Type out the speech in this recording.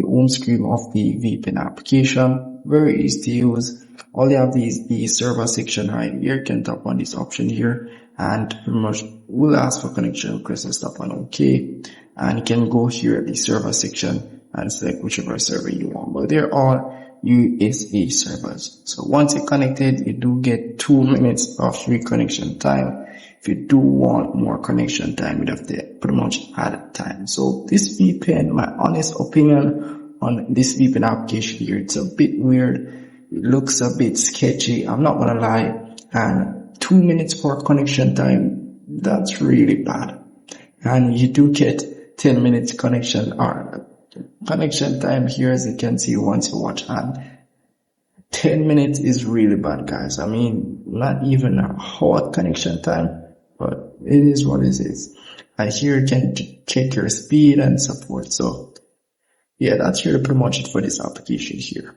the home screen of the VPN application. Very easy to use. All you have is the server section right here. You can tap on this option here and pretty much will ask for connection request and tap on OK. And you can go here at the server section and select whichever server you want. But they're all USA servers. So once you're connected, you do get 2 minutes of free connection time. If you do want more connection time, you'd have to pretty much add time. So this VPN, my honest opinion on this VPN application here, it's a bit weird. It looks a bit sketchy. I'm not gonna lie. And 2 minutes for connection time, that's really bad. And you do get 10 minutes connection time here, as you can see once you watch, and 10 minutes is really bad, guys. I mean, not even a hot connection time, but it is what it is. And here you can check your speed and so forth. So yeah, that's really pretty much it for this application here.